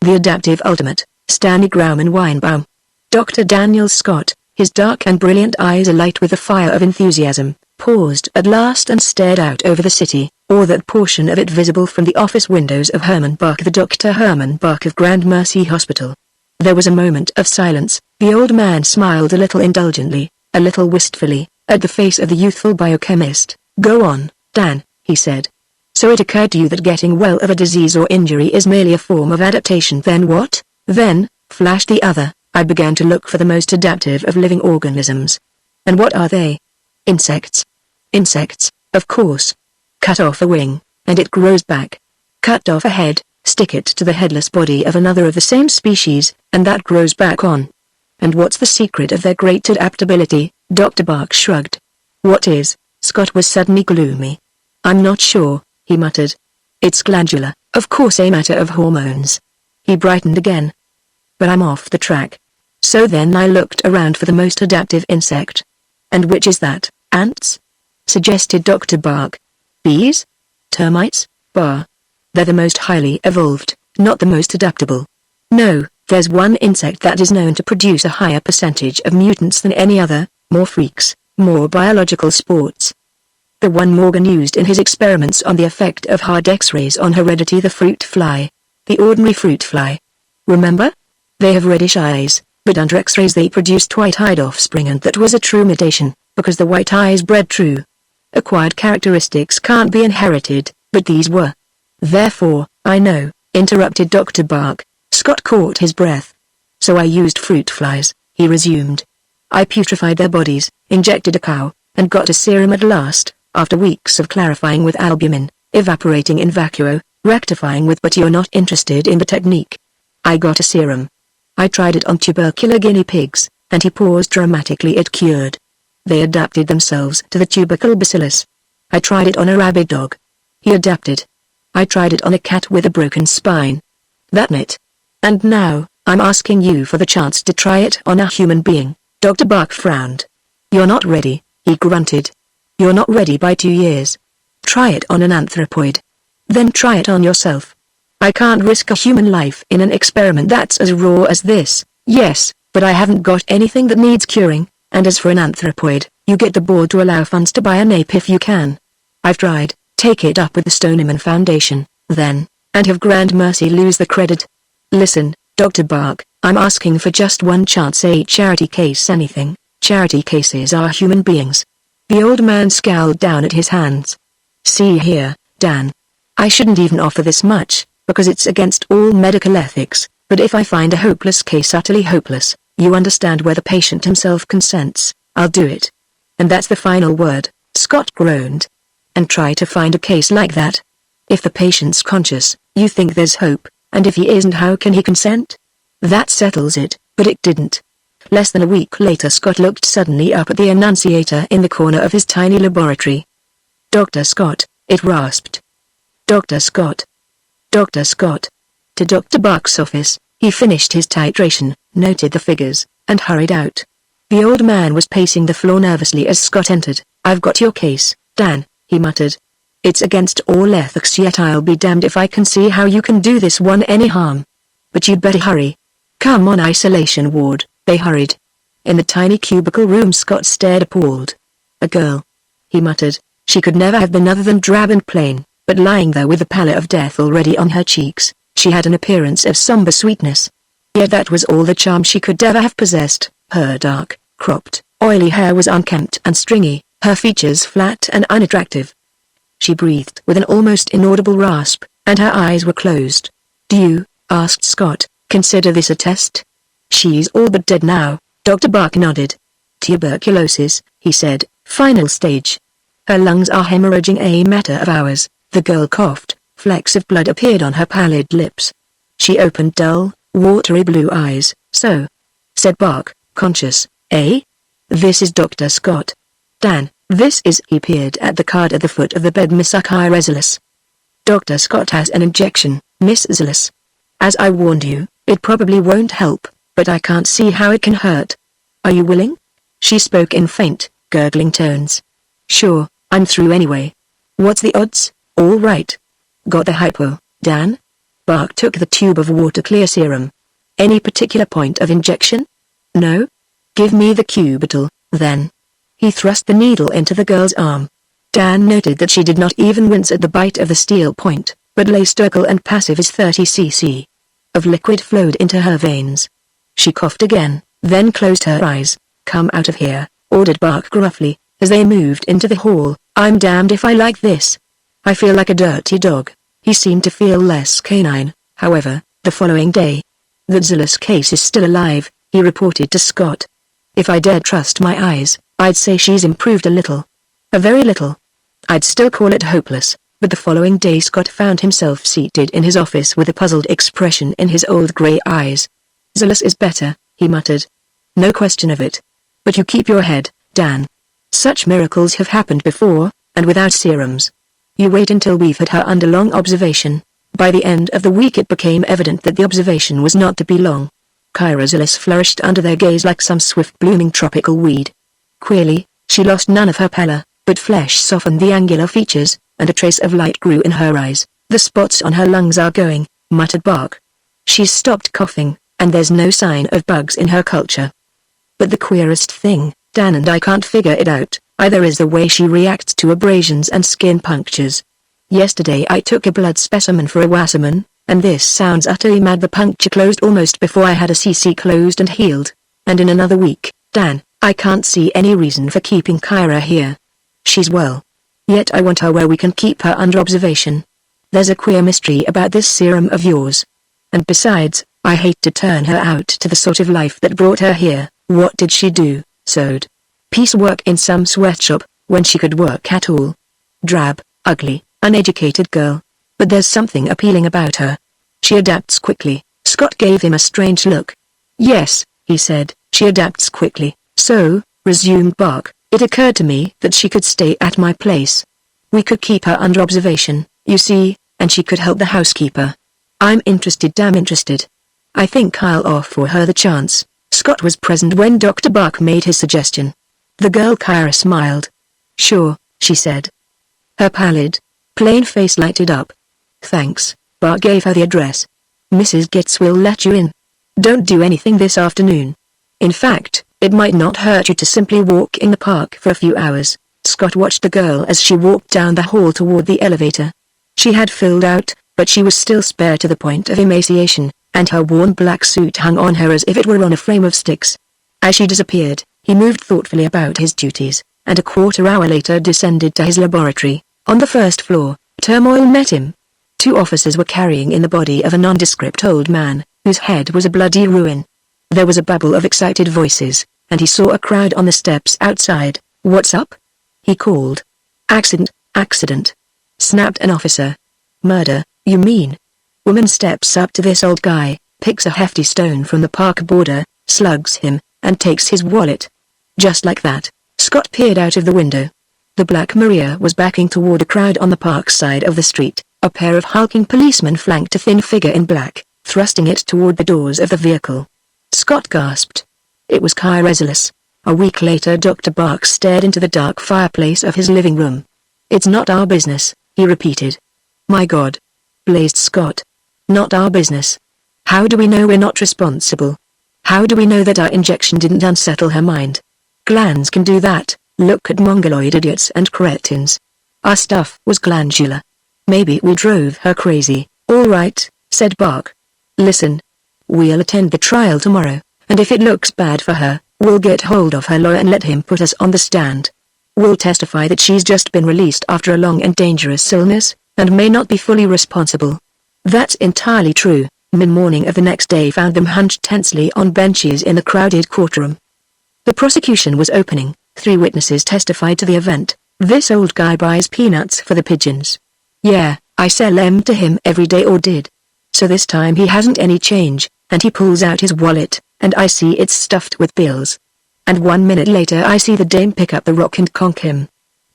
The adaptive ultimate, Stanley Grauman Weinbaum. Dr. Daniel Scott, his dark and brilliant eyes alight with the fire of enthusiasm, paused at last and stared out over the city, or that portion of it visible from the office windows of Herman Bach, the Dr. Herman Bach of Grand Mercy Hospital. There was a moment of silence. The old man smiled a little indulgently, a little wistfully, at the face of the youthful biochemist. "Go on, Dan," he said. "So it occurred to you that getting well of a disease or injury is merely a form of adaptation. Then what?" "Then," flashed the other, "I began to look for the most adaptive of living organisms." "And what are they?" "Insects." "Insects, of course. Cut off a wing, and it grows back. Cut off a head, stick it to the headless body of another of the same species, and that grows back on." "And what's the secret of their great adaptability?" Dr. Bach shrugged. "What is?" Scott was suddenly gloomy. "I'm not sure," he muttered. "It's glandular, of course, a matter of hormones." He brightened again. "But I'm off the track." So then I looked around for the most adaptive insect. "And which is that?" "Ants?" suggested Dr. Bach. "Bees? Termites? Bah. They're the most highly evolved, not the most adaptable. No, there's one insect that is known to produce a higher percentage of mutants than any other, more freaks, more biological sports. The one Morgan used in his experiments on the effect of hard X-rays on heredity, the fruit fly. The ordinary fruit fly. Remember? They have reddish eyes, but under X-rays they produced white-eyed offspring, and that was a true mutation, because the white eyes bred true. Acquired characteristics can't be inherited, but these were. Therefore, I know," interrupted Dr. Bach. Scott caught his breath. "So I used fruit flies," he resumed. "I putrefied their bodies, injected a cow, and got a serum at last, after weeks of clarifying with albumin, evaporating in vacuo, rectifying with, but you're not interested in the technique. I got a serum. I tried it on tubercular guinea pigs, and," he paused dramatically, "it cured. They adapted themselves to the tubercle bacillus. I tried it on a rabid dog. He adapted. I tried it on a cat with a broken spine. That's it. And now, I'm asking you for the chance to try it on a human being." Dr. Bach frowned. "You're not ready," he grunted. "You're not ready by 2 years. Try it on an anthropoid. Then try it on yourself. I can't risk a human life in an experiment that's as raw as this." "Yes, but I haven't got anything that needs curing, and as for an anthropoid, you get the board to allow funds to buy an ape if you can. I've tried. Take it up with the Stoneman Foundation, then, and have Grand Mercy lose the credit. Listen, Dr. Bach, I'm asking for just one chance, a charity case, anything. Charity cases are human beings." The old man scowled down at his hands. "See here, Dan. I shouldn't even offer this much, because it's against all medical ethics, but if I find a hopeless case utterly hopeless, you understand, where the patient himself consents, I'll do it. And that's the final word," Scott groaned. "And try to find a case like that. If the patient's conscious, you think there's hope, and if he isn't, how can he consent? That settles it," but it didn't. Less than a week later, Scott looked suddenly up at the annunciator in the corner of his tiny laboratory. "Dr. Scott," it rasped. "Dr. Scott. Dr. Scott." To Dr. Bach's office, he finished his titration, noted the figures, and hurried out. The old man was pacing the floor nervously as Scott entered. "I've got your case, Dan," he muttered. "It's against all ethics, yet I'll be damned if I can see how you can do this one any harm. But you'd better hurry. Come on, isolation ward." They hurried. In the tiny cubicle room, Scott stared appalled. "A girl," he muttered. She could never have been other than drab and plain, but lying there with the pallor of death already on her cheeks, she had an appearance of somber sweetness. Yet that was all the charm she could ever have possessed. Her dark, cropped, oily hair was unkempt and stringy, her features flat and unattractive. She breathed with an almost inaudible rasp, and her eyes were closed. "Do you," asked Scott, "consider this a test?" "She's all but dead now," Dr. Bach nodded. "Tuberculosis," he said, "final stage. Her lungs are hemorrhaging a matter of hours." The girl coughed, flecks of blood appeared on her pallid lips. She opened dull, watery blue eyes. "So," said Bach, "conscious, eh? This is Dr. Scott. Dan, this is—" he peered at the card at the foot of the bed, "Miss Resolus. Dr. Scott has an injection, Miss Resolus. As I warned you, it probably won't help, but I can't see how it can hurt. Are you willing?" She spoke in faint, gurgling tones. "Sure, I'm through anyway. What's the odds?" "All right. Got the hypo, Dan?" Bark took the tube of water-clear serum. Any particular point of injection? No? Give me the cubital, then. He thrust the needle into the girl's arm. Dan noted that she did not even wince at the bite of the steel point, but lay stoical and passive as 30 cc of liquid flowed into her veins. She coughed again, then closed her eyes. Come out of here, ordered Bark gruffly, as they moved into the hall. I'm damned if I like this. I feel like a dirty dog. He seemed to feel less canine, however, the following day. That Zilla's case is still alive, he reported to Scott. If I dared trust my eyes, I'd say she's improved a little. A very little. I'd still call it hopeless, but the following day Scott found himself seated in his office with a puzzled expression in his old grey eyes. Zilla's is better, he muttered. No question of it. But you keep your head, Dan. Such miracles have happened before, and without serums. You wait until we've had her under long observation. By the end of the week it became evident that the observation was not to be long. Kyra Zilla's flourished under their gaze like some swift-blooming tropical weed. Queerly, she lost none of her pallor, but flesh softened the angular features, and a trace of light grew in her eyes. The spots on her lungs are going, muttered Bark. She's stopped coughing, and there's no sign of bugs in her culture. But the queerest thing, Dan and I can't figure it out, either is the way she reacts to abrasions and skin punctures. Yesterday I took a blood specimen for a Wasserman, and this sounds utterly mad. The puncture closed almost before I had a CC closed and healed. And in another week, Dan, I can't see any reason for keeping Kyra here. She's well. Yet I want her where we can keep her under observation. There's a queer mystery about this serum of yours. And besides, I hate to turn her out to the sort of life that brought her here. What did she do? Sewed. Piecework in some sweatshop, when she could work at all. Drab, ugly, uneducated girl. But there's something appealing about her. She adapts quickly. Scott gave him a strange look. Yes, he said, she adapts quickly. So, resumed Bark, it occurred to me that she could stay at my place. We could keep her under observation, you see, and she could help the housekeeper. I'm interested, damn interested. I think I'll offer her the chance. Scott was present when Dr. Bark made his suggestion. The girl Kyra smiled. Sure, she said. Her pallid, plain face lighted up. Thanks, Bark gave her the address. Mrs. Gitz will let you in. Don't do anything this afternoon. In fact, it might not hurt you to simply walk in the park for a few hours. Scott watched the girl as she walked down the hall toward the elevator. She had filled out, but she was still spare to the point of emaciation, and her worn black suit hung on her as if it were on a frame of sticks. As she disappeared, he moved thoughtfully about his duties, and a quarter-hour later descended to his laboratory. On the first floor, turmoil met him. 2 officers were carrying in the body of a nondescript old man, whose head was a bloody ruin. There was a babble of excited voices, and he saw a crowd on the steps outside. What's up? He called. Accident, accident, snapped an officer. Murder, you mean? Woman steps up to this old guy, picks a hefty stone from the park border, slugs him, and takes his wallet. Just like that, Scott peered out of the window. The Black Maria was backing toward a crowd on the park side of the street. A pair of hulking policemen flanked a thin figure in black, thrusting it toward the doors of the vehicle. Scott gasped. It was Kyra Zilla's. A week later Dr. Bark stared into the dark fireplace of his living room. It's not our business, he repeated. My God, blazed Scott. Not our business. How do we know we're not responsible? How do we know that our injection didn't unsettle her mind? Glands can do that. Look at mongoloid idiots and cretins. Our stuff was glandular. Maybe we drove her crazy. All right, said Bark. Listen. We'll attend the trial tomorrow, and if it looks bad for her, we'll get hold of her lawyer and let him put us on the stand. We'll testify that she's just been released after a long and dangerous illness, and may not be fully responsible. That's entirely true. Mid-morning of the next day found them hunched tensely on benches in the crowded courtroom. The prosecution was opening. 3 witnesses testified to the event. This old guy buys peanuts for the pigeons. Yeah, I sell 'em to him every day or did. So this time he hasn't any change, and he pulls out his wallet, and I see it's stuffed with bills. And 1 minute later I see the dame pick up the rock and conk him.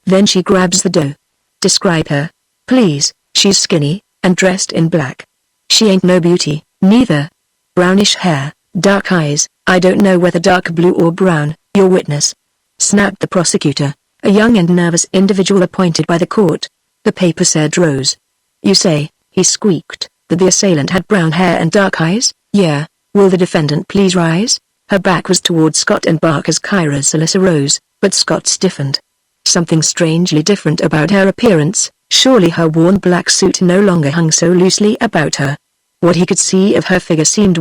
Then she grabs the dough. Describe her, please. She's skinny, and dressed in black. She ain't no beauty, neither. Brownish hair, dark eyes, I don't know whether dark blue or brown, your witness. Snapped the prosecutor, a young and nervous individual appointed by the court. The paper said Rose. You say, he squeaked, that the assailant had brown hair and dark eyes? Yeah. Will the defendant please rise? Her back was toward Scott and Bark as Kyra Silas arose, but Scott stiffened. Something strangely different about her appearance. Surely her worn black suit no longer hung so loosely about her. What he could see of her figure seemed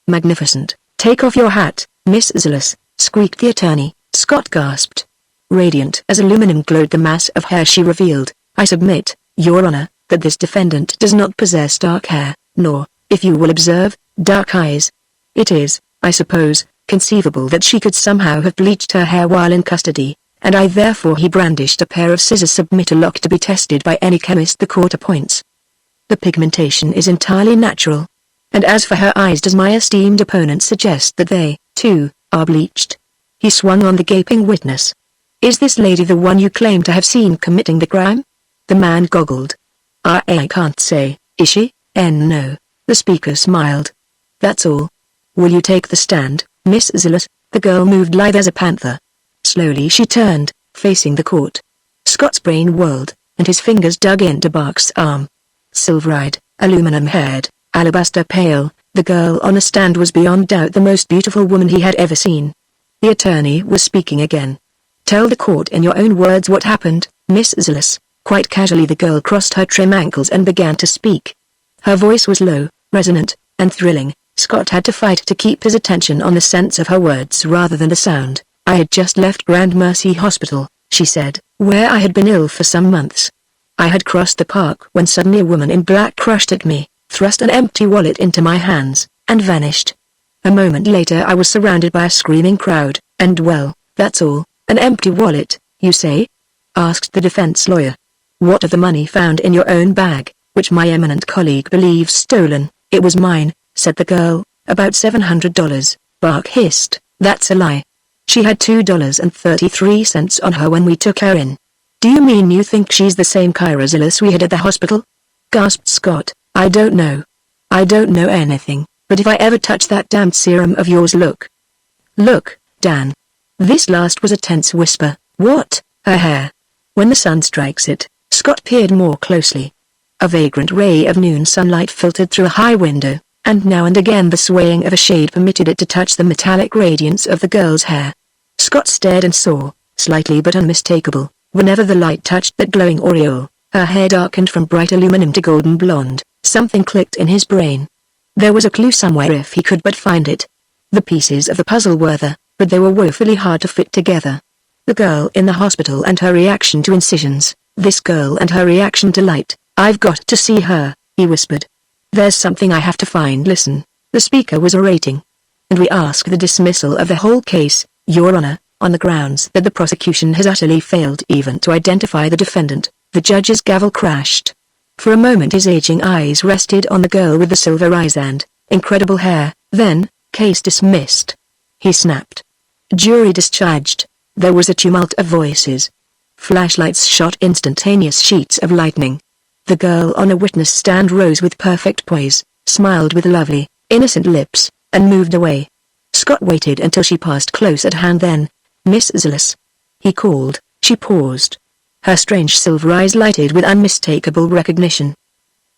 magnificent. Take off your hat, Miss Silas, squeaked the attorney. Scott gasped. Radiant as aluminum glowed the mass of hair she revealed. I submit, Your Honor, that this defendant does not possess dark hair, nor, if you will observe, dark eyes. It is, I suppose, conceivable that she could somehow have bleached her hair while in custody, and therefore he brandished a pair of scissors. Submit a lock to be tested by any chemist the court appoints. The pigmentation is entirely natural. And as for her eyes, does my esteemed opponent suggest that they, too, are bleached? He swung on the gaping witness. Is this lady the one you claim to have seen committing the crime? The man goggled. I can't say, is she? No. The speaker smiled. That's all. Will you take the stand, Miss Silas? The girl moved lithe as a panther. Slowly she turned, facing the court. Scott's brain whirled, and his fingers dug into Bark's arm. Silver-eyed, aluminum-haired, alabaster pale, the girl on the stand was beyond doubt the most beautiful woman he had ever seen. The attorney was speaking again. Tell the court in your own words what happened, Miss Silas. Quite casually the girl crossed her trim ankles and began to speak. Her voice was low, resonant, and thrilling. Scott had to fight to keep his attention on the sense of her words rather than the sound. I had just left Grand Mercy Hospital, she said, where I had been ill for some months. I had crossed the park when suddenly a woman in black rushed at me, thrust an empty wallet into my hands, and vanished. A moment later I was surrounded by a screaming crowd, and that's all. An empty wallet, you say? Asked the defense lawyer. What of the money found in your own bag, which my eminent colleague believes stolen? It was mine, said the girl. About $700, Bark hissed. That's a lie. She had $2.33 on her when we took her in. Do you mean you think she's the same Kyra Silas we had at the hospital? Gasped Scott. I don't know. I don't know anything, but if I ever touch that damned serum of yours, look, Dan. This last was a tense whisper. What? Her hair. When the sun strikes it. Scott peered more closely. A vagrant ray of noon sunlight filtered through a high window, and now and again the swaying of a shade permitted it to touch the metallic radiance of the girl's hair. Scott stared and saw, slightly but unmistakable, whenever the light touched that glowing aureole, her hair darkened from bright aluminum to golden blonde. Something clicked in his brain. There was a clue somewhere if he could but find it. The pieces of the puzzle were there, but they were woefully hard to fit together. The girl in the hospital and her reaction to incisions, this girl and her reaction to light. I've got to see her, he whispered. There's something I have to find. Listen, the speaker was orating. And we ask the dismissal of the whole case, Your Honor, on the grounds that the prosecution has utterly failed even to identify the defendant. The judge's gavel crashed. For a moment his aging eyes rested on the girl with the silver eyes and incredible hair, then, case dismissed. He snapped. Jury discharged. There was a tumult of voices. Flashlights shot instantaneous sheets of lightning. The girl on a witness stand rose with perfect poise, smiled with lovely, innocent lips, and moved away. Scott waited until she passed close at hand, then, Miss Silas, he called. She paused. Her strange silver eyes lighted with unmistakable recognition.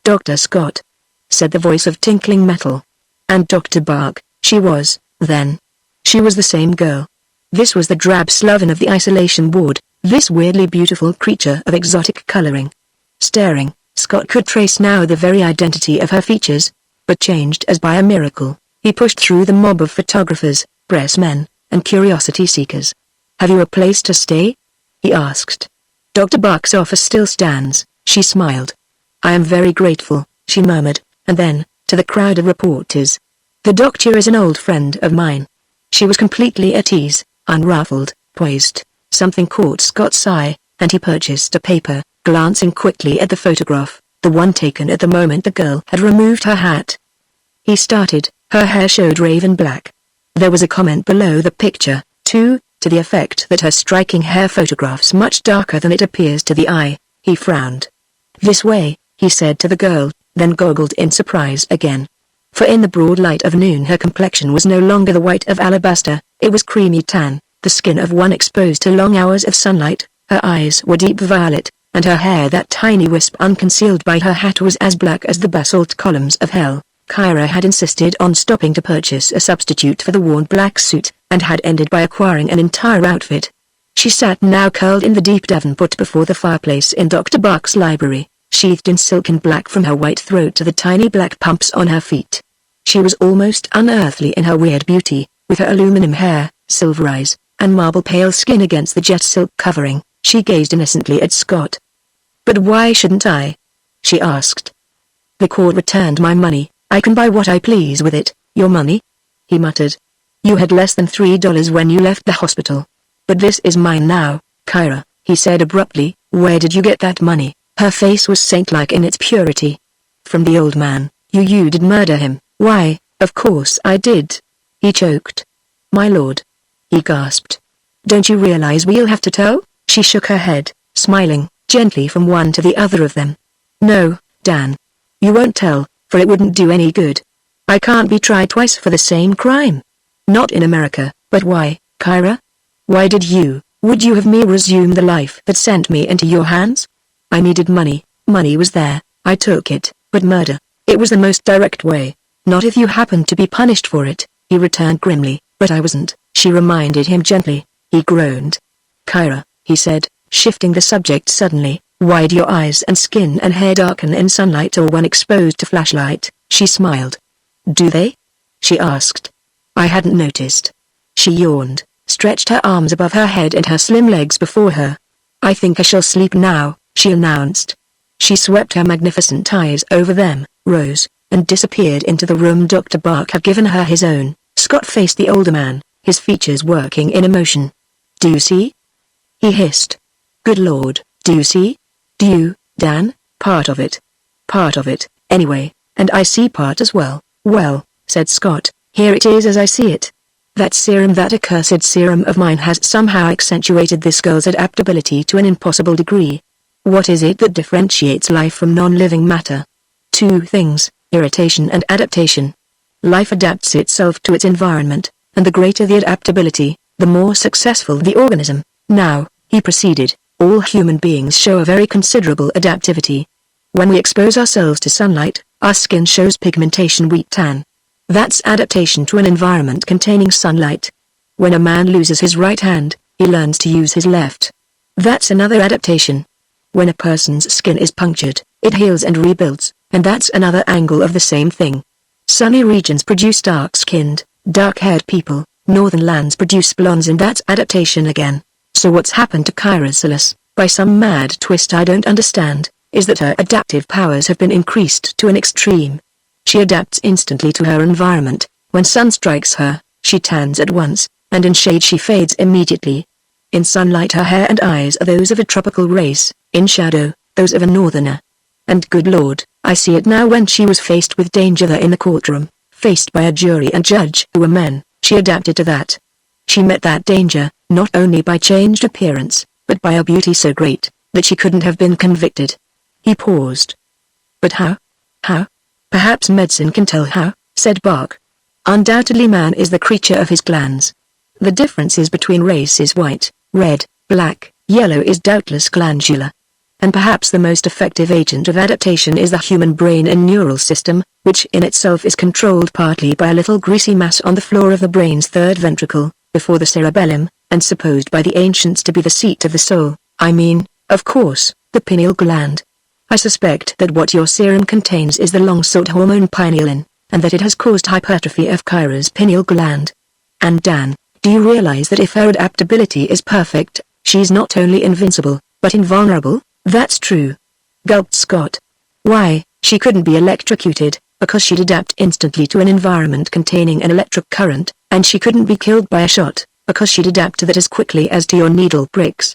Dr. Scott, said the voice of tinkling metal. And Dr. Bark, she was, then. She was the same girl. This was the drab sloven of the isolation ward, this weirdly beautiful creature of exotic coloring. Staring, Scott could trace now the very identity of her features, but changed as by a miracle. He pushed through the mob of photographers, pressmen, and curiosity seekers. Have you a place to stay? He asked. Dr. Bark's office still stands, she smiled. I am very grateful, she murmured, and then, to the crowd of reporters. The doctor is an old friend of mine. She was completely at ease, unruffled, poised. Something caught Scott's eye, and he purchased a paper, glancing quickly at the photograph, the one taken at the moment the girl had removed her hat. He started, her hair showed raven black. There was a comment below the picture, too, to the effect that her striking hair photographs much darker than it appears to the eye. He frowned. This way, he said to the girl, then goggled in surprise again. For in the broad light of noon her complexion was no longer the white of alabaster, it was creamy tan, the skin of one exposed to long hours of sunlight. Her eyes were deep violet, and her hair, that tiny wisp unconcealed by her hat, was as black as the basalt columns of hell. Kyra had insisted on stopping to purchase a substitute for the worn black suit, and had ended by acquiring an entire outfit. She sat now curled in the deep davenport before the fireplace in Dr. Buck's library, sheathed in silken black from her white throat to the tiny black pumps on her feet. She was almost unearthly in her weird beauty, with her aluminum hair, silver eyes, and marble pale skin against the jet silk covering. She gazed innocently at Scott. "But why shouldn't I?" she asked. "The court returned my money. I can buy what I please with it." "Your money?" he muttered. "You had less than $3 when you left the hospital." "But this is mine now, Kyra," he said abruptly. "Where did you get that money?" Her face was saint-like in its purity. "From the old man. You did murder him." "Why, of course I did," he choked. "My lord," he gasped. "Don't you realize we'll have to tell?" She shook her head, smiling gently from one to the other of them. "No, Dan. You won't tell, for it wouldn't do any good. I can't be tried twice for the same crime. Not in America." "But why, Kyra? Why would you have me resume the life that sent me into your hands?" "I needed money. Money was there, I took it. But murder, it was the most direct way." "Not if you happened to be punished for it," he returned grimly. "But I wasn't," she reminded him gently. He groaned. "Kyra," he said, shifting the subject suddenly, "why do your eyes and skin and hair darken in sunlight or when exposed to flashlight?" She smiled. "Do they?" she asked. "I hadn't noticed." She yawned, stretched her arms above her head and her slim legs before her. "I think I shall sleep now," she announced. She swept her magnificent eyes over them, rose, and disappeared into the room Dr. Buck had given her his own. Scott faced the older man, his features working in emotion. "Do you see?" he hissed. "Good Lord, do you see? Do you, Dan? Part of it. Part of it, anyway, and I see part as well." "Well," said Scott, "here it is as I see it. That serum, that accursed serum of mine, has somehow accentuated this girl's adaptability to an impossible degree. What is it that differentiates life from non-living matter? Two things, irritation and adaptation. Life adapts itself to its environment, and the greater the adaptability, the more successful the organism. Now," he proceeded, "all human beings show a very considerable adaptivity. When we expose ourselves to sunlight, our skin shows pigmentation, wheat tan. That's adaptation to an environment containing sunlight. When a man loses his right hand, he learns to use his left. That's another adaptation. When a person's skin is punctured, it heals and rebuilds, and that's another angle of the same thing. Sunny regions produce dark-skinned, dark-haired people, northern lands produce blondes, and that's adaptation again. So what's happened to Kyra Silas, by some mad twist I don't understand, is that her adaptive powers have been increased to an extreme. She adapts instantly to her environment. When sun strikes her, she tans at once, and in shade she fades immediately. In sunlight her hair and eyes are those of a tropical race, in shadow, those of a northerner. And good Lord, I see it now. When she was faced with danger there in the courtroom, faced by a jury and judge who were men, she adapted to that. She met that danger, not only by changed appearance, but by a beauty so great, that she couldn't have been convicted." He paused. "But how? How?" "Perhaps medicine can tell how," said Buck. "Undoubtedly man is the creature of his glands. The differences between races white, red, black, yellow is doubtless glandular. And perhaps the most effective agent of adaptation is the human brain and neural system, which in itself is controlled partly by a little greasy mass on the floor of the brain's third ventricle, before the cerebellum, and supposed by the ancients to be the seat of the soul. I mean, of course, the pineal gland. I suspect that what your serum contains is the long-sought hormone pinealin, and that it has caused hypertrophy of Kyra's pineal gland. And Dan, do you realize that if her adaptability is perfect, she's not only invincible, but invulnerable?" "That's true," gulped Scott. "Why, she couldn't be electrocuted, because she'd adapt instantly to an environment containing an electric current, and she couldn't be killed by a shot, because she'd adapt to that as quickly as to your needle pricks.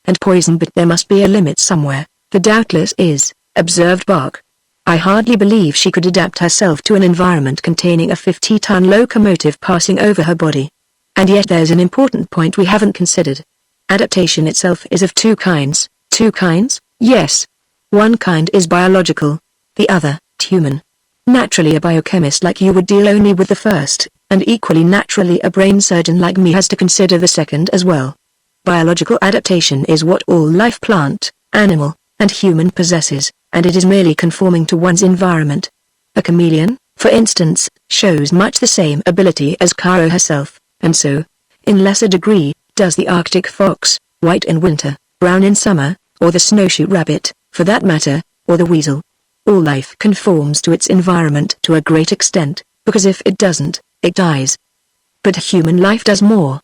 And poison, but there must be a limit somewhere." "There doubtless is," observed Buck. "I hardly believe she could adapt herself to an environment containing a 50-ton locomotive passing over her body. And yet there's an important point we haven't considered. Adaptation itself is of two kinds." "Two kinds?" "Yes. One kind is biological. The other, human. Naturally a biochemist like you would deal only with the first, and equally naturally a brain surgeon like me has to consider the second as well. Biological adaptation is what all life, plant, animal, and human possesses, and it is merely conforming to one's environment. A chameleon, for instance, shows much the same ability as Kyra herself, and so, in lesser degree, does the Arctic fox, white in winter, brown in summer, or the snowshoe rabbit, for that matter, or the weasel. All life conforms to its environment to a great extent, because if it doesn't, it dies. But human life does more,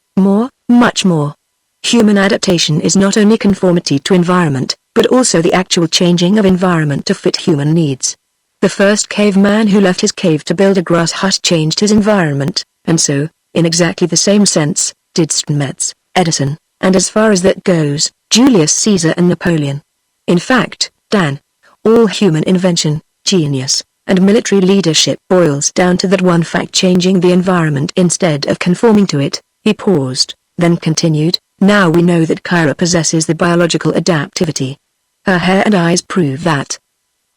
much more. Human adaptation is not only conformity to environment, but also the actual changing of environment to fit human needs. The first caveman who left his cave to build a grass hut changed his environment, and so, in exactly the same sense, did Steinmetz, Edison, and as far as that goes, Julius Caesar and Napoleon. In fact, Dan, all human invention, genius, and military leadership boils down to that one fact: changing the environment instead of conforming to it. He paused, then continued, now we know that Kyra possesses the biological adaptivity. Her hair and eyes prove that.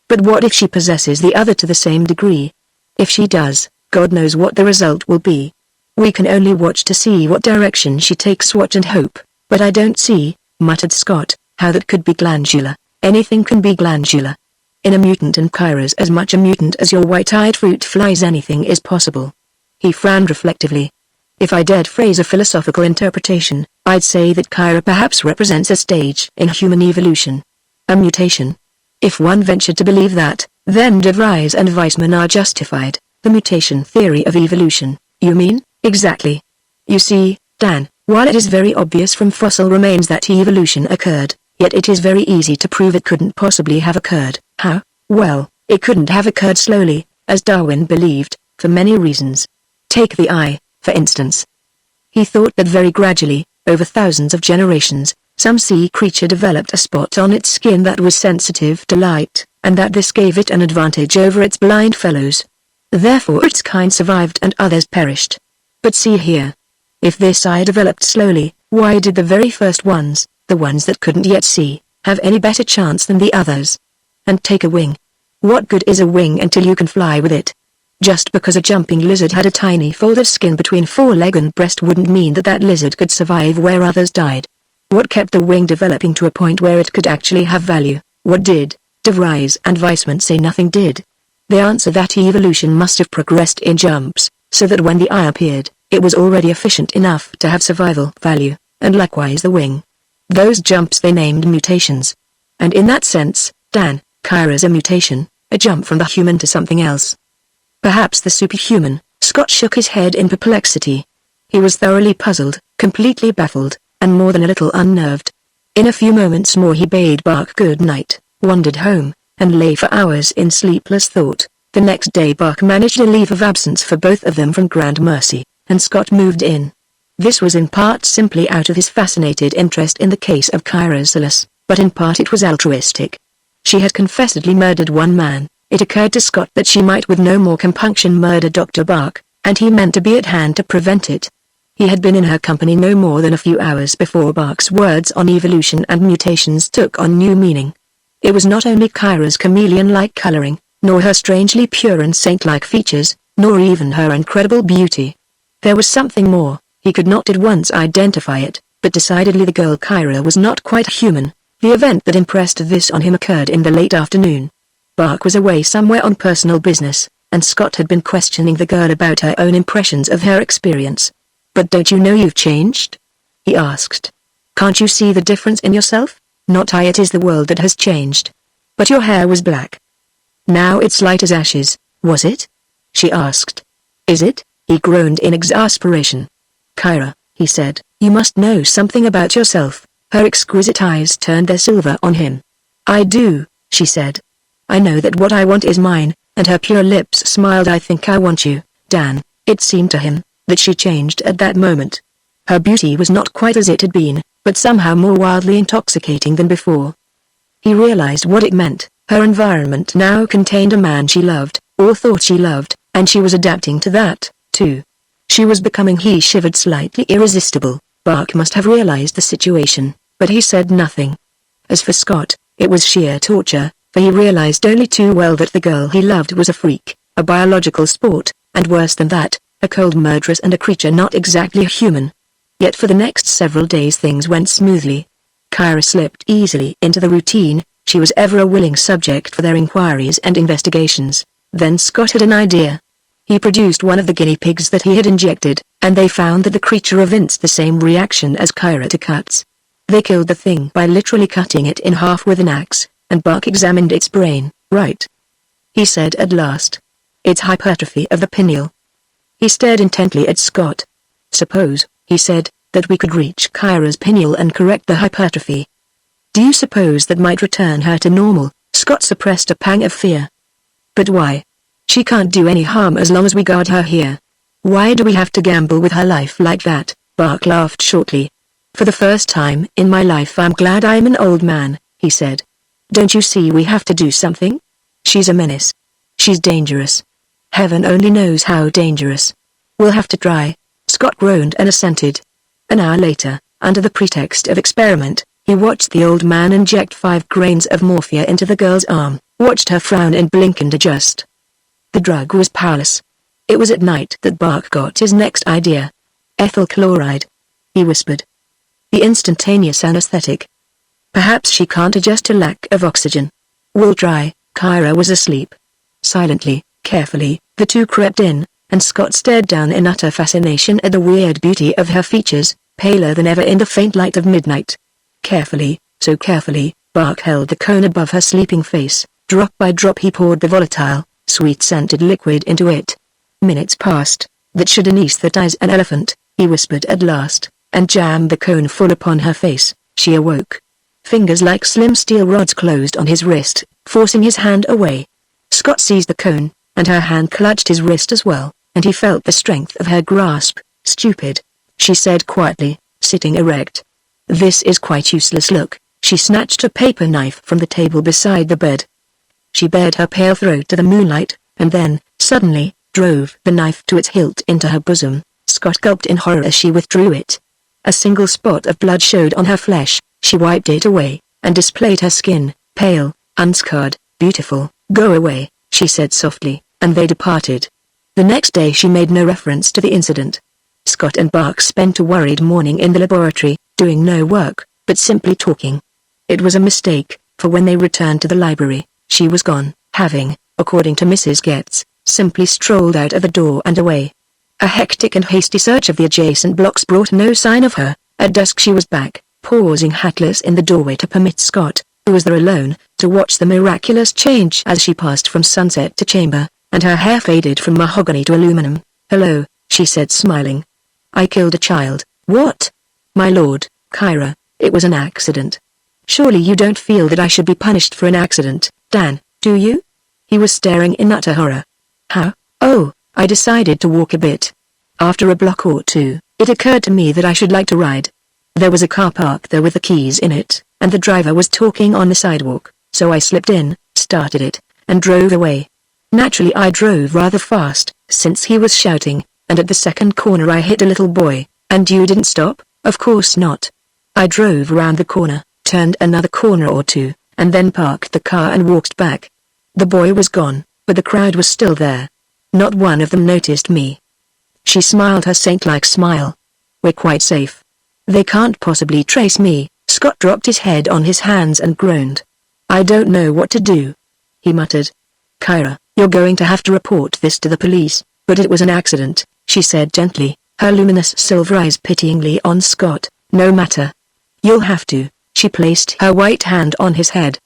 But what if she possesses the other to the same degree? If she does, God knows what the result will be. We can only watch to see what direction she takes, watch and hope. But I don't see, muttered Scott, how that could be glandular. Anything can be glandular. In a mutant, and Kyra's as much a mutant as your white-eyed fruit flies, anything is possible. He frowned reflectively. If I dared phrase a philosophical interpretation, I'd say that Kyra perhaps represents a stage in human evolution. A mutation. If one ventured to believe that, then De Vries and Weissman are justified. The mutation theory of evolution, you mean? Exactly. You see, Dan, while it is very obvious from fossil remains that evolution occurred, yet it is very easy to prove it couldn't possibly have occurred. How? Well, it couldn't have occurred slowly, as Darwin believed, for many reasons. Take the eye, for instance. He thought that very gradually, over thousands of generations, some sea creature developed a spot on its skin that was sensitive to light, and that this gave it an advantage over its blind fellows. Therefore its kind survived and others perished. But see here. If this eye developed slowly, why did the very first ones, the ones that couldn't yet see, have any better chance than the others? And take a wing. What good is a wing until you can fly with it? Just because a jumping lizard had a tiny fold of skin between foreleg and breast wouldn't mean that that lizard could survive where others died. What kept the wing developing to a point where it could actually have value? What did? De Vries and Weissman say nothing did. They answer that evolution must have progressed in jumps, so that when the eye appeared, it was already efficient enough to have survival value, and likewise the wing. Those jumps they named mutations. And in that sense, Dan, Kyra's a mutation, a jump from the human to something else. Perhaps the superhuman. Scott shook his head in perplexity. He was thoroughly puzzled, completely baffled, and more than a little unnerved. In a few moments more he bade Bach good night, wandered home, and lay for hours in sleepless thought. The next day Bach managed a leave of absence for both of them from Grand Mercy, and Scott moved in. This was in part simply out of his fascinated interest in the case of Kyra Silas, but in part it was altruistic. She had confessedly murdered one man. It occurred to Scott that she might with no more compunction murder Dr. Bach, and he meant to be at hand to prevent it. He had been in her company no more than a few hours before Bach's words on evolution and mutations took on new meaning. It was not only Kyra's chameleon-like coloring, nor her strangely pure and saint-like features, nor even her incredible beauty. There was something more. He could not at once identify it, but decidedly the girl Kyra was not quite human. The event that impressed this on him occurred in the late afternoon. Bach was away somewhere on personal business, and Scott had been questioning the girl about her own impressions of her experience. "But don't you know you've changed?" he asked. "Can't you see the difference in yourself? Not I, it is the world that has changed. But your hair was black. Now it's light as ashes, was it?" she asked. "Is it?" he groaned in exasperation. "Kyra," he said, "you must know something about yourself." Her exquisite eyes turned their silver on him. "I do," she said. "I know that what I want is mine," and her pure lips smiled. "I think I want you, Dan." It seemed to him that she changed at that moment. Her beauty was not quite as it had been, but somehow more wildly intoxicating than before. He realized what it meant. Her environment now contained a man she loved, or thought she loved, and she was adapting to that, too. She was becoming, he shivered, slightly irresistible. Bach must have realized the situation, but he said nothing. As for Scott, it was sheer torture, for he realized only too well that the girl he loved was a freak, a biological sport, and worse than that, a cold murderess and a creature not exactly a human. Yet for the next several days things went smoothly. Kyra slipped easily into the routine. she was ever a willing subject for their inquiries and investigations. Then Scott had an idea. He produced one of the guinea pigs that he had injected, and they found that the creature evinced the same reaction as Kyra to cuts. They killed the thing by literally cutting it in half with an axe, and Bark examined its brain. Right, he said at last. It's hypertrophy of the pineal. He stared intently at Scott. Suppose, he said, that we could reach Kyra's pineal and correct the hypertrophy. Do you suppose that might return her to normal? Scott suppressed a pang of fear. But why? She can't do any harm as long as we guard her here. Why do we have to gamble with her life like that? Bark laughed shortly. For the first time in my life I'm glad I'm an old man, he said. Don't you see we have to do something? She's a menace. She's dangerous. Heaven only knows how dangerous. We'll have to try. Scott groaned and assented. An hour later, under the pretext of experiment, he watched the old man inject 5 grains of morphia into the girl's arm, watched her frown and blink and adjust. The drug was powerless. It was at night that Bark got his next idea. Ethyl chloride, he whispered. The instantaneous anesthetic. Perhaps she can't adjust to lack of oxygen. We'll try. Kyra was asleep. Silently, carefully, the two crept in, and Scott stared down in utter fascination at the weird beauty of her features, paler than ever in the faint light of midnight. Carefully, so carefully, Bark held the cone above her sleeping face. Drop by drop he poured the volatile, sweet-scented liquid into it. Minutes passed. That should anesthetize an elephant, he whispered at last, and jammed the cone full upon her face. She awoke. Fingers like slim steel rods closed on his wrist, forcing his hand away. Scott seized the cone, and her hand clutched his wrist as well, and he felt the strength of her grasp. Stupid, she said quietly, sitting erect. This is quite useless. Look. She snatched a paper knife from the table beside the bed. She bared her pale throat to the moonlight, and then, suddenly, drove the knife to its hilt into her bosom. Scott gulped in horror as she withdrew it. A single spot of blood showed on her flesh. She wiped it away, and displayed her skin, pale, unscarred, beautiful. Go away, she said softly, and they departed. The next day she made no reference to the incident. Scott and Bark spent a worried morning in the laboratory, doing no work, but simply talking. It was a mistake, for when they returned to the library, she was gone, having, according to Mrs. Getz, simply strolled out of the door and away. A hectic and hasty search of the adjacent blocks brought no sign of her. At dusk she was back, pausing hatless in the doorway to permit Scott, who was there alone, to watch the miraculous change as she passed from sunset to chamber, and her hair faded from mahogany to aluminum. Hello, she said smiling. I killed a child. What? My lord, Kyra, it was an accident. Surely you don't feel that I should be punished for an accident, Dan, do you? He was staring in utter horror. How? Oh, I decided to walk a bit. After a block or two, it occurred to me that I should like to ride. There was a car parked there with the keys in it, and the driver was talking on the sidewalk, so I slipped in, started it, and drove away. Naturally I drove rather fast, since he was shouting, and at the second corner I hit a little boy. And you didn't stop? Of course not. I drove around the corner, turned another corner or two, and then parked the car and walked back. The boy was gone, but the crowd was still there. Not one of them noticed me. She smiled her saint-like smile. We're quite safe. They can't possibly trace me. Scott dropped his head on his hands and groaned. I don't know what to do, he muttered. Kyra, you're going to have to report this to the police, but it was an accident, she said gently, her luminous silver eyes pityingly on Scott. No matter. You'll have to. She placed her white hand on his head.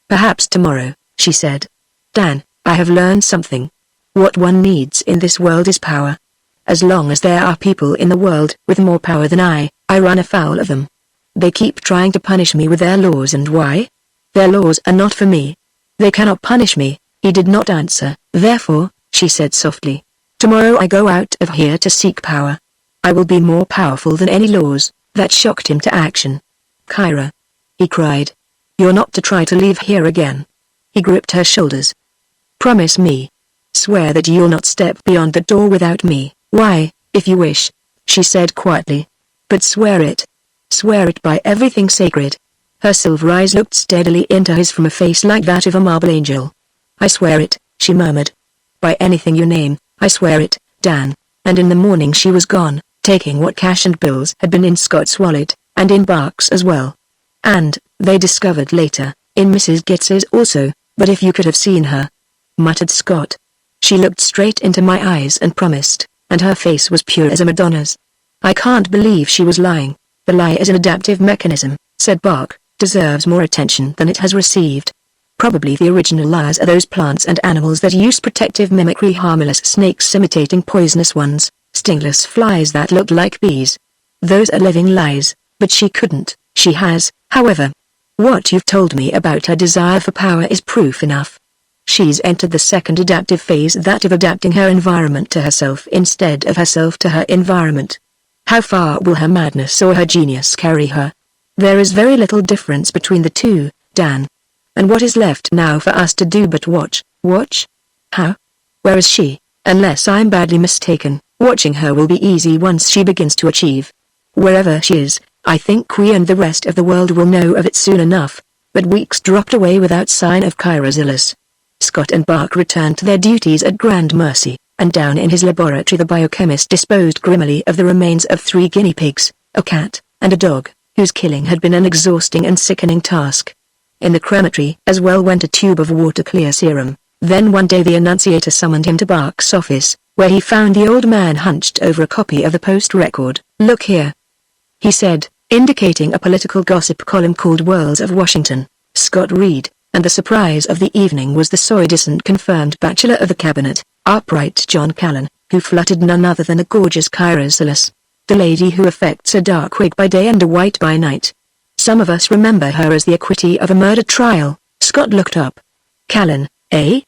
Perhaps tomorrow, she said. Dan, I have learned something. What one needs in this world is power. As long as there are people in the world with more power than I run afoul of them. They keep trying to punish me with their laws, and why? Their laws are not for me. They cannot punish me. He did not answer. Therefore, she said softly, tomorrow I go out of here to seek power. I will be more powerful than any laws. That shocked him to action. Kyra, he cried. You're not to try to leave here again. He gripped her shoulders. Promise me. Swear that you'll not step beyond the door without me. Why, if you wish, she said quietly. But swear it. Swear it by everything sacred. Her silver eyes looked steadily into his from a face like that of a marble angel. I swear it, she murmured. By anything you name, I swear it, Dan. And in the morning she was gone, taking what cash and bills had been in Scott's wallet, and in Bark's as well. And, they discovered later, In Mrs. Gitz's also, but if you could have seen her," muttered Scott. "She looked straight into my eyes and promised, and her face was pure as a Madonna's." "I can't believe she was lying." "The lie is an adaptive mechanism," said Bach, "deserves more attention than it has received. Probably the original liars are those plants and animals that use protective mimicry, harmless snakes imitating poisonous ones, stingless flies that look like bees. Those are living lies, but she couldn't. She has, however. What you've told me about her desire for power is proof enough. She's entered the second adaptive phase, that of adapting her environment to herself instead of herself to her environment. How far will her madness or her genius carry her? There is very little difference between the two, Dan. And what is left now for us to do but watch? Watch? How? Where is she? Unless I'm badly mistaken, watching her will be easy once she begins to achieve. Wherever she is, I think we and the rest of the world will know of it soon enough." But weeks dropped away without sign of Kyrosilis. Scott and Bach returned to their duties at Grand Mercy, and down in his laboratory the biochemist disposed grimmily of the remains of 3 guinea pigs, a cat, and a dog, whose killing had been an exhausting and sickening task. In the crematory as well went a tube of water-clear serum. Then one day the annunciator summoned him to Bach's office, where he found the old man hunched over a copy of the Post record. "Look here," he said, indicating a political gossip column called Worlds of Washington. Scott read, and the surprise of the evening was the soy-distant confirmed bachelor of the cabinet, upright John Callan, who fluttered none other than a gorgeous Kyrosilis, the lady who affects a dark wig by day and a white by night. Some of us remember her as the acquittee of a murder trial. Scott looked up. Callan, eh?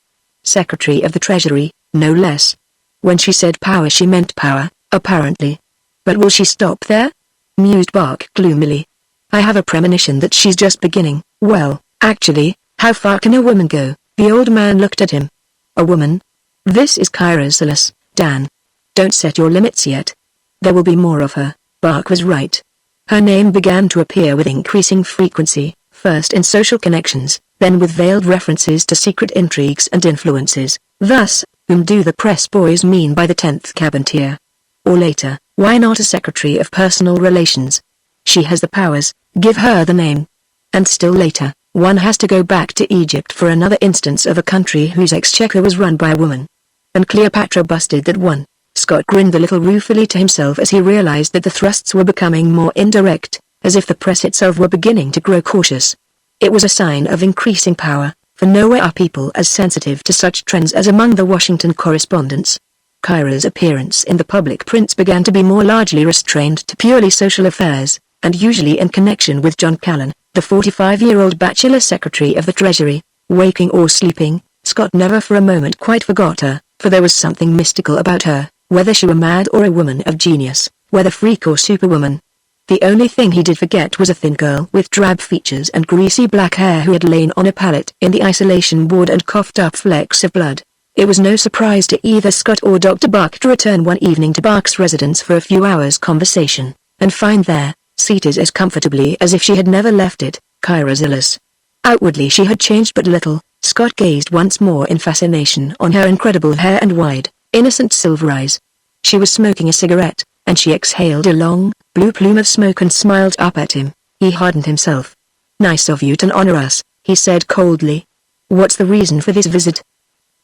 Secretary of the Treasury, no less. When she said power she meant power, apparently. But will she stop there? Mused Bach gloomily. I have a premonition that she's just beginning. Well, actually, how far can a woman go? The old man looked at him. A woman? This is Kyrosilis, Dan. Don't set your limits yet. There will be more of her. Bach was right. Her name began to appear with increasing frequency, first in social connections, then with veiled references to secret intrigues and influences. Thus, whom do the press boys mean by the 10th cabinet? Or later, why not a secretary of personal relations? She has the powers, give her the name. And still later, one has to go back to Egypt for another instance of a country whose exchequer was run by a woman. And Cleopatra busted that one. Scott grinned a little ruefully to himself as he realized that the thrusts were becoming more indirect, as if the press itself were beginning to grow cautious. It was a sign of increasing power, for nowhere are people as sensitive to such trends as among the Washington correspondents. Kyra's appearance in the public prints began to be more largely restrained to purely social affairs, and usually in connection with John Callan, the 45-year-old bachelor secretary of the Treasury. Waking or sleeping, Scott never for a moment quite forgot her, for there was something mystical about her, whether she were mad or a woman of genius, whether freak or superwoman. The only thing he did forget was a thin girl with drab features and greasy black hair who had lain on a pallet in the isolation ward and coughed up flecks of blood. It was no surprise to either Scott or Dr. Bach to return one evening to Bach's residence for a few hours' conversation, and find there, seated as comfortably as if she had never left it, Kyrosilis. Outwardly she had changed but little. Scott gazed once more in fascination on her incredible hair and wide, innocent silver eyes. She was smoking a cigarette, and she exhaled a long, blue plume of smoke and smiled up at him. He hardened himself. "Nice of you to honor us," he said coldly. "What's the reason for this visit?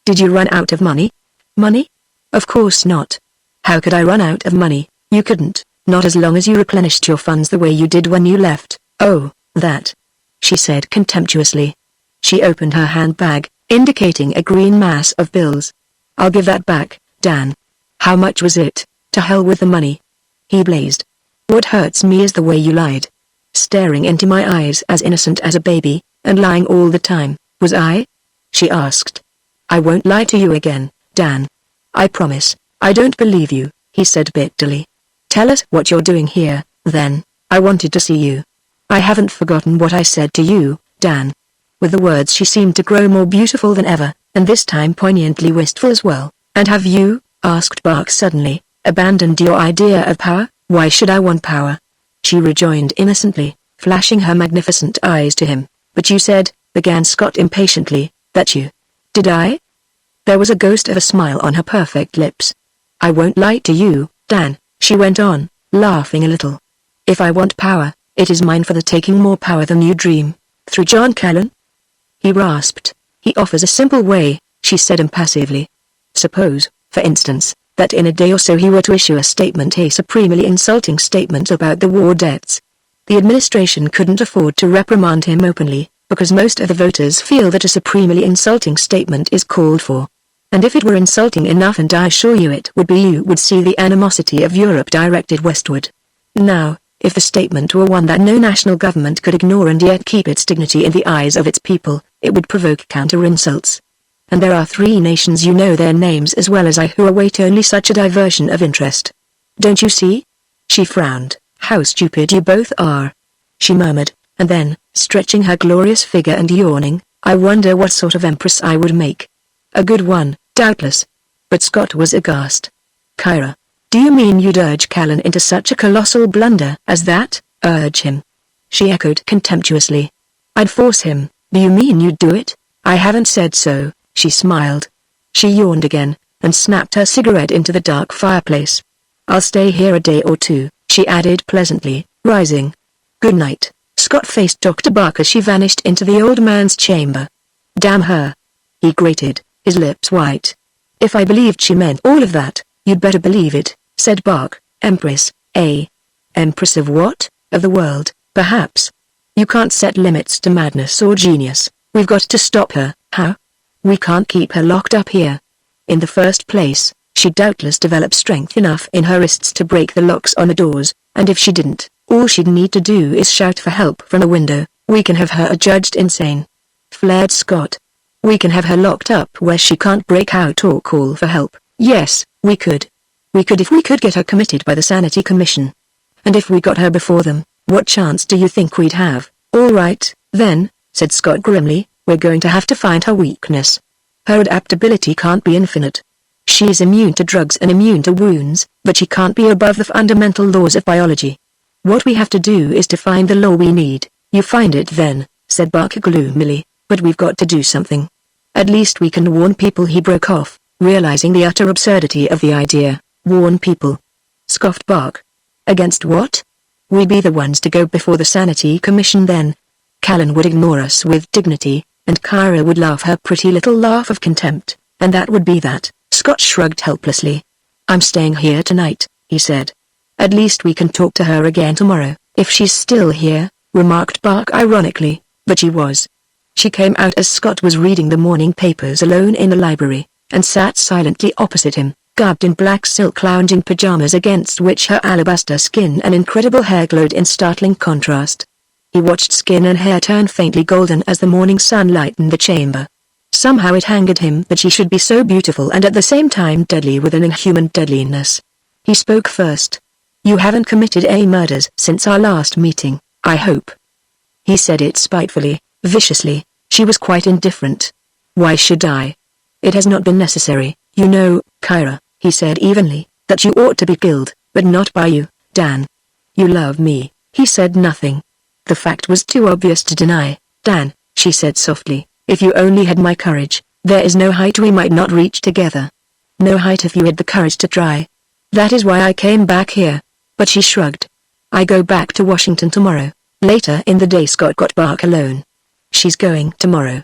Did you run out of money?" "Money? Of course not. How could I run out of money? You couldn't, not as long as you replenished your funds the way you did when you left." "Oh, that," she said contemptuously. She opened her handbag, indicating a green mass of bills. "I'll give that back, Dan." "How much was it?" "To hell with the money," he blazed. "What hurts me is the way you lied. Staring into my eyes as innocent as a baby, and lying all the time. Was I?" she asked. "I won't lie to you again, Dan. I promise." "I don't believe you," he said bitterly. "Tell us what you're doing here, then. I wanted to see you." "I haven't forgotten what I said to you, Dan." With the words she seemed to grow more beautiful than ever, and this time poignantly wistful as well. "And have you," asked Bach suddenly, "abandoned your idea of power?" "Why should I want power?" she rejoined innocently, flashing her magnificent eyes to him. "But you said," began Scott impatiently, "that you..." "Did I?" There was a ghost of a smile on her perfect lips. "I won't lie to you, Dan," she went on, laughing a little. "If I want power, it is mine for the taking, more power than you dream." "Through John Callan?" he rasped. He offers a simple way, she said impassively. Suppose, for instance, that in a day or so he were to issue a statement, a supremely insulting statement about the war debts. The administration couldn't afford to reprimand him openly, because most of the voters feel that a supremely insulting statement is called for. And if it were insulting enough, and I assure you it would be, you would see the animosity of Europe directed westward. Now, if the statement were one that no national government could ignore and yet keep its dignity in the eyes of its people, it would provoke counter-insults. And there are 3 nations, you know their names as well as I, who await only such a diversion of interest. Don't you see? She frowned. How stupid you both are, she murmured, and then, stretching her glorious figure and yawning, I wonder what sort of empress I would make. A good one, doubtless. But Scott was aghast. Kyra, do you mean you'd urge Callan into such a colossal blunder as that? Urge him? She echoed contemptuously. I'd force him. Do you mean you'd do it? I haven't said so, she smiled. She yawned again, and snapped her cigarette into the dark fireplace. I'll stay here a day or 2, she added pleasantly, rising. Good night. Scott faced Dr. Buck as she vanished into the old man's chamber. Damn her, he grated, his lips white. If I believed she meant all of that, you'd better believe it, said Buck. Empress, eh? Empress of what? Of the world, perhaps. You can't set limits to madness or genius. We've got to stop her. How? We can't keep her locked up here. In the first place, she'd doubtless develop strength enough in her wrists to break the locks on the doors, and if she didn't, all she'd need to do is shout for help from a window. We can have her adjudged insane, flared Scott. We can have her locked up where she can't break out or call for help. Yes, we could. We could if we could get her committed by the Sanity Commission. And if we got her before them, what chance do you think we'd have? All right, then, said Scott grimly, we're going to have to find her weakness. Her adaptability can't be infinite. She's immune to drugs and immune to wounds, but she can't be above the fundamental laws of biology. What we have to do is to find the law we need. You find it then, said Buck gloomily, but we've got to do something. At least we can warn people, he broke off, realizing the utter absurdity of the idea. Warn people? Scoffed Buck. Against what? We'll be the ones to go before the Sanity Commission then. Callan would ignore us with dignity, and Kyra would laugh her pretty little laugh of contempt, and that would be that. Scott shrugged helplessly. I'm staying here tonight, he said. At least we can talk to her again tomorrow, if she's still here, remarked Buck ironically, but she was. She came out as Scott was reading the morning papers alone in the library, and sat silently opposite him, garbed in black silk lounging pajamas against which her alabaster skin and incredible hair glowed in startling contrast. He watched skin and hair turn faintly golden as the morning sun lightened the chamber. Somehow it angered him that she should be so beautiful and at the same time deadly with an inhuman deadliness. He spoke first. You haven't committed any murders since our last meeting, I hope. He said it spitefully, viciously. She was quite indifferent. Why should I? It has not been necessary, you know, Kyra, he said evenly, that you ought to be killed, but not by you, Dan. You love me. He said nothing. The fact was too obvious to deny. Dan, she said softly, if you only had my courage, there is no height we might not reach together. No height if you had the courage to try. That is why I came back here. But she shrugged. I go back to Washington tomorrow. Later in the day Scott got Buck alone. She's going tomorrow,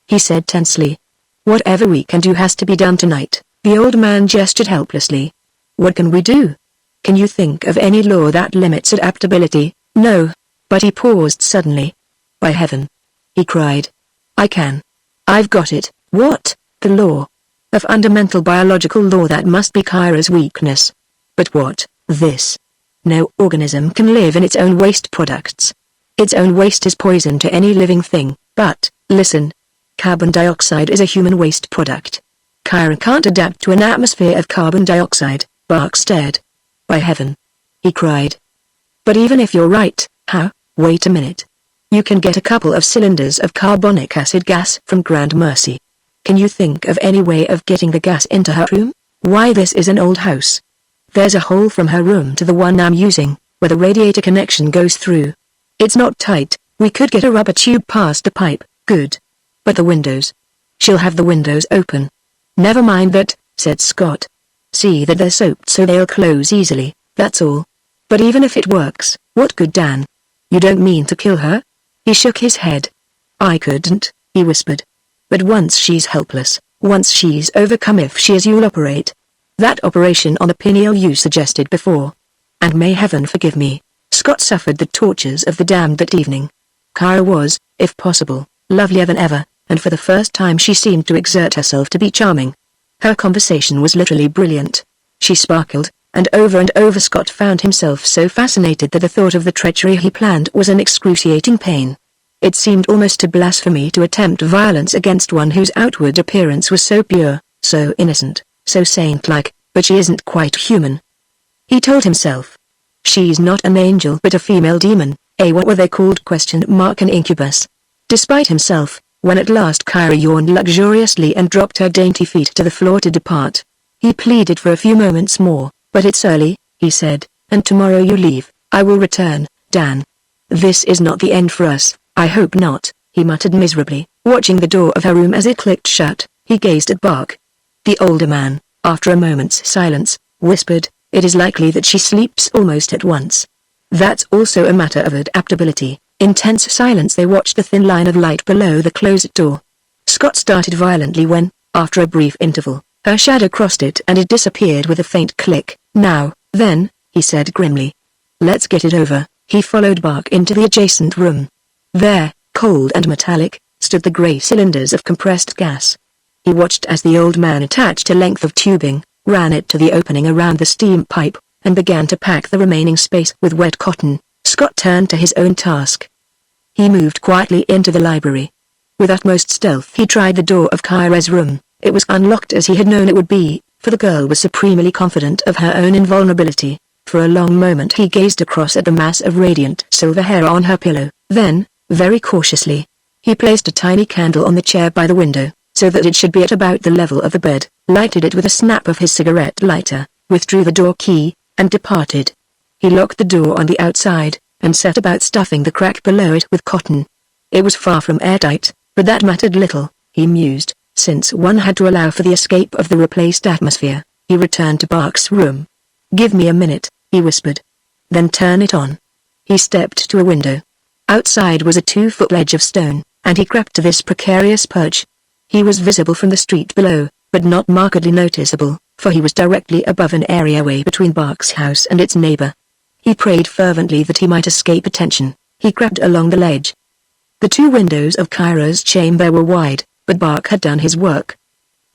he said tensely. Whatever we can do has to be done tonight. The old man gestured helplessly. What can we do? Can you think of any law that limits adaptability? No. But he paused suddenly. By heaven, he cried. I can. I've got it. What? The law. A fundamental biological law that must be Kyra's weakness. But what? This. No organism can live in its own waste products. Its own waste is poison to any living thing. But, listen. Carbon dioxide is a human waste product. Kyra can't adapt to an atmosphere of carbon dioxide. Buck stared. By heaven, he cried. But even if you're right, how? Wait a minute. You can get a couple of cylinders of carbonic acid gas from Grand Mercy. Can you think of any way of getting the gas into her room? Why, this is an old house. There's a hole from her room to the one I'm using, where the radiator connection goes through. It's not tight. We could get a rubber tube past the pipe. Good. But the windows. She'll have the windows open. Never mind that, said Scott. See that they're soaked so they'll close easily, that's all. But even if it works, what good, Dan? You don't mean to kill her? He shook his head. I couldn't. he whispered. But once she's helpless, once she's overcome, if she is, you'll operate. That operation on the pineal you suggested before. And may heaven forgive me. Scott suffered the tortures of the damned that evening. Kyra was, if possible, lovelier than ever, and for the first time she seemed to exert herself to be charming. Her conversation was literally brilliant. She sparkled, and over Scott found himself so fascinated that the thought of the treachery he planned was an excruciating pain. It seemed almost a blasphemy to attempt violence against one whose outward appearance was so pure, so innocent, so saint-like, but she isn't quite human. He told himself. She's not an angel but a female demon, what were they called? An incubus. Despite himself, when at last Kyra yawned luxuriously and dropped her dainty feet to the floor to depart, he pleaded for a few moments more. But it's early, he said, and tomorrow you leave. I will return, Dan. This is not the end for us, I hope not, he muttered miserably, watching the door of her room as it clicked shut. He gazed at Bach. The older man, after a moment's silence, whispered, "It is likely that she sleeps almost at once. That's also a matter of adaptability." In tense silence they watched the thin line of light below the closed door. Scott started violently when, after a brief interval, her shadow crossed it and it disappeared with a faint click. "Now, then," he said grimly. "Let's get it over." He followed Bach into the adjacent room. There, cold and metallic, stood the grey cylinders of compressed gas. He watched as the old man attached a length of tubing, ran it to the opening around the steam pipe, and began to pack the remaining space with wet cotton. Scott turned to his own task. He moved quietly into the library. With utmost stealth he tried the door of Kyra's room. It was unlocked as he had known it would be, for the girl was supremely confident of her own invulnerability. For a long moment he gazed across at the mass of radiant silver hair on her pillow. Then, very cautiously, he placed a tiny candle on the chair by the window, so that it should be at about the level of the bed, lighted it with a snap of his cigarette lighter, withdrew the door key, and departed. He locked the door on the outside, and set about stuffing the crack below it with cotton. It was far from airtight, but that mattered little, he mused, since one had to allow for the escape of the replaced atmosphere. He returned to Bach's room. "Give me a minute," he whispered. "Then turn it on." He stepped to a window. Outside was a 2-foot ledge of stone, and he crept to this precarious perch. He was visible from the street below, but not markedly noticeable, for he was directly above an areaway between Bach's house and its neighbor. He prayed fervently that he might escape attention. He crept along the ledge. The 2 windows of Kyra's chamber were wide, but Bach had done his work.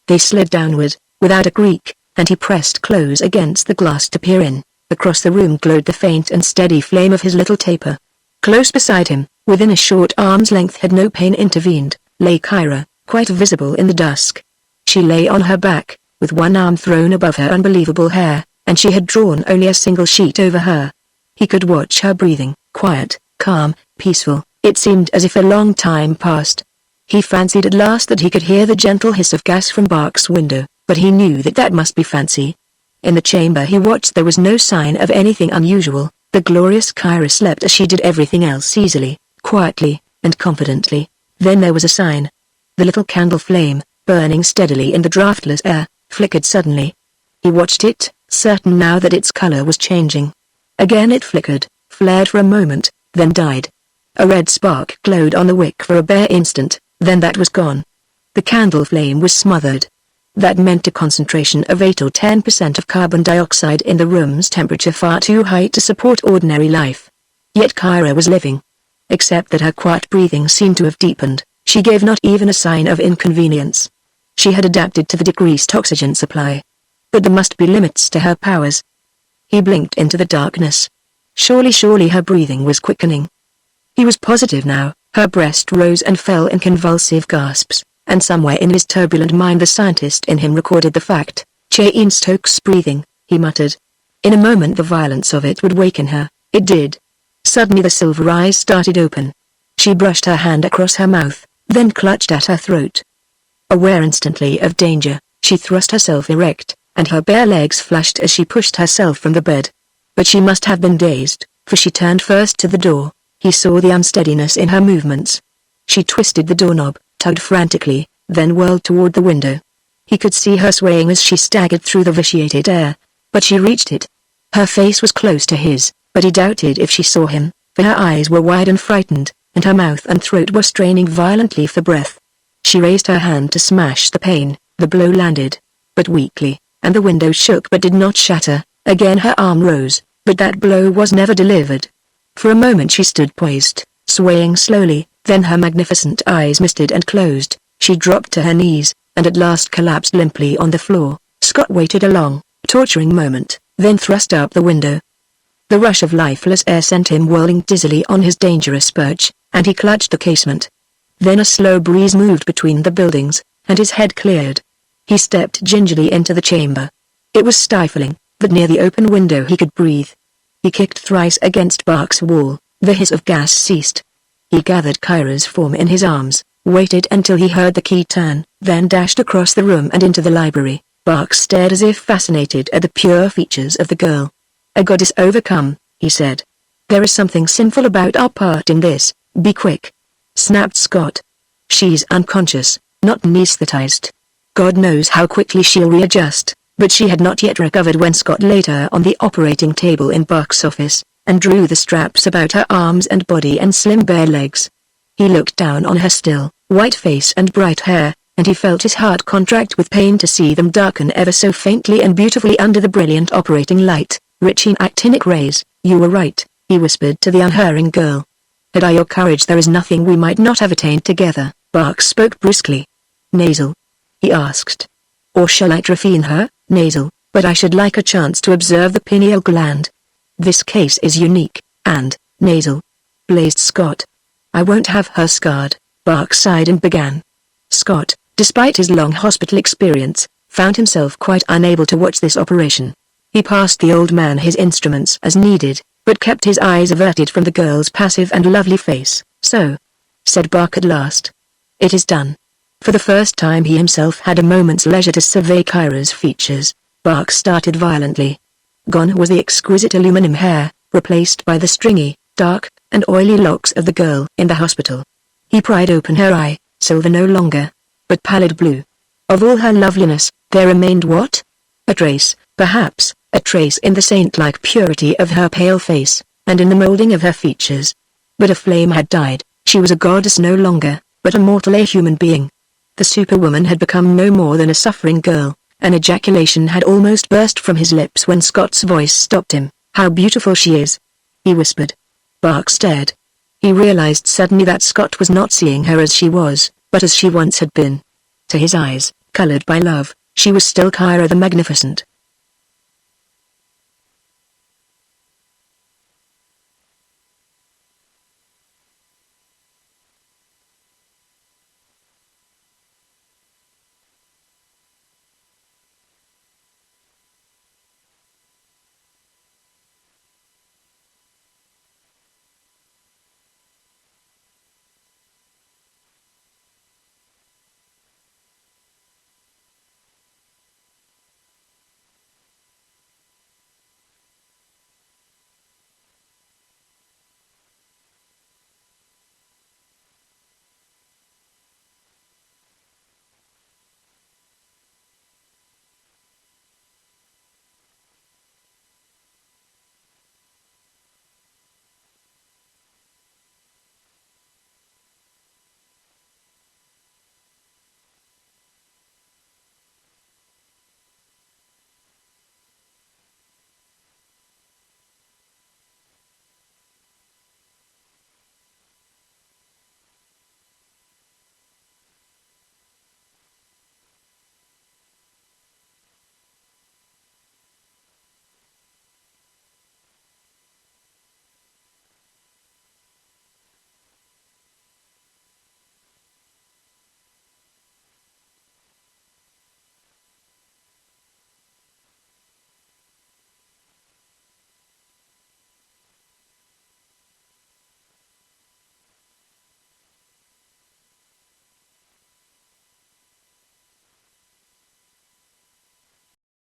They slid downward, without a creak, and he pressed close against the glass to peer in. Across the room glowed the faint and steady flame of his little taper. Close beside him, within a short arm's length had no pain intervened, lay Kyra, quite visible in the dusk. She lay on her back, with one arm thrown above her unbelievable hair, and she had drawn only a single sheet over her. He could watch her breathing, quiet, calm, peaceful. It seemed as if a long time passed. He fancied at last that he could hear the gentle hiss of gas from Bach's window, but he knew that that must be fancy. In the chamber he watched there was no sign of anything unusual. The glorious Kyra slept as she did everything else, easily, quietly, and confidently. Then there was a sign. The little candle flame, burning steadily in the draftless air, flickered suddenly. He watched it, certain now that its color was changing. Again it flickered, flared for a moment, then died. A red spark glowed on the wick for a bare instant, then that was gone. The candle flame was smothered. That meant a concentration of 8 or 10% of carbon dioxide in the room's temperature far too high to support ordinary life. Yet Kyra was living. Except that her quiet breathing seemed to have deepened, she gave not even a sign of inconvenience. She had adapted to the decreased oxygen supply. But there must be limits to her powers. He blinked into the darkness. Surely her breathing was quickening. He was positive now. Her breast rose and fell in convulsive gasps, and somewhere in his turbulent mind the scientist in him recorded the fact. Cheyenne-Stokes breathing, he muttered. In a moment the violence of it would waken her. It did. Suddenly the silver eyes started open. She brushed her hand across her mouth, then clutched at her throat. Aware instantly of danger, she thrust herself erect, and her bare legs flashed as she pushed herself from the bed. But she must have been dazed, for she turned first to the door. He saw the unsteadiness in her movements. She twisted the doorknob, tugged frantically, then whirled toward the window. He could see her swaying as she staggered through the vitiated air, but she reached it. Her face was close to his, but he doubted if she saw him, for her eyes were wide and frightened, and her mouth and throat were straining violently for breath. She raised her hand to smash the pane. The blow landed, but weakly, and the window shook but did not shatter. Again her arm rose, but that blow was never delivered. For a moment she stood poised, swaying slowly, then her magnificent eyes misted and closed. She dropped to her knees, and at last collapsed limply on the floor. Scott waited a long, torturing moment, then thrust out the window. The rush of lifeless air sent him whirling dizzily on his dangerous perch, and he clutched the casement. Then a slow breeze moved between the buildings, and his head cleared. He stepped gingerly into the chamber. It was stifling, but near the open window he could breathe. He kicked thrice against Bach's wall. The hiss of gas ceased. He gathered Kyra's form in his arms, waited until he heard the key turn, then dashed across the room and into the library. Bach stared as if fascinated at the pure features of the girl. "A goddess overcome," he said. "There is something sinful about our part in this. Be quick," snapped Scott. "She's unconscious, not anesthetized. God knows how quickly she'll readjust," but she had not yet recovered when Scott laid her on the operating table in Bach's office, and drew the straps about her arms and body and slim bare legs. He looked down on her still, white face and bright hair, and he felt his heart contract with pain to see them darken ever so faintly and beautifully under the brilliant operating light, rich in actinic rays. "You were right," he whispered to the unhearing girl. "Had I your courage there is nothing we might not have attained together." Bach spoke briskly. "Nasal?" he asked. "Or shall I trephine her?" "Nasal, but I should like a chance to observe the pineal gland. This case is unique, and, nasal," blazed Scott. "I won't have her scarred." Bach sighed and began. Scott, despite his long hospital experience, found himself quite unable to watch this operation. He passed the old man his instruments as needed, but kept his eyes averted from the girl's passive and lovely face. "So," said Bach at last, "it is done." For the first time he himself had a moment's leisure to survey Kyra's features. Bach started violently. Gone was the exquisite aluminum hair, replaced by the stringy, dark, and oily locks of the girl in the hospital. He pried open her eye, silver no longer, but pallid blue. Of all her loveliness, there remained what? A trace, perhaps, a trace in the saint-like purity of her pale face, and in the molding of her features. But a flame had died. She was a goddess no longer, but a mortal human being. The superwoman had become no more than a suffering girl. An ejaculation had almost burst from his lips when Scott's voice stopped him. "How beautiful she is," he whispered. Bach stared. He realized suddenly that Scott was not seeing her as she was, but as she once had been. To his eyes, colored by love, she was still Kyra the Magnificent.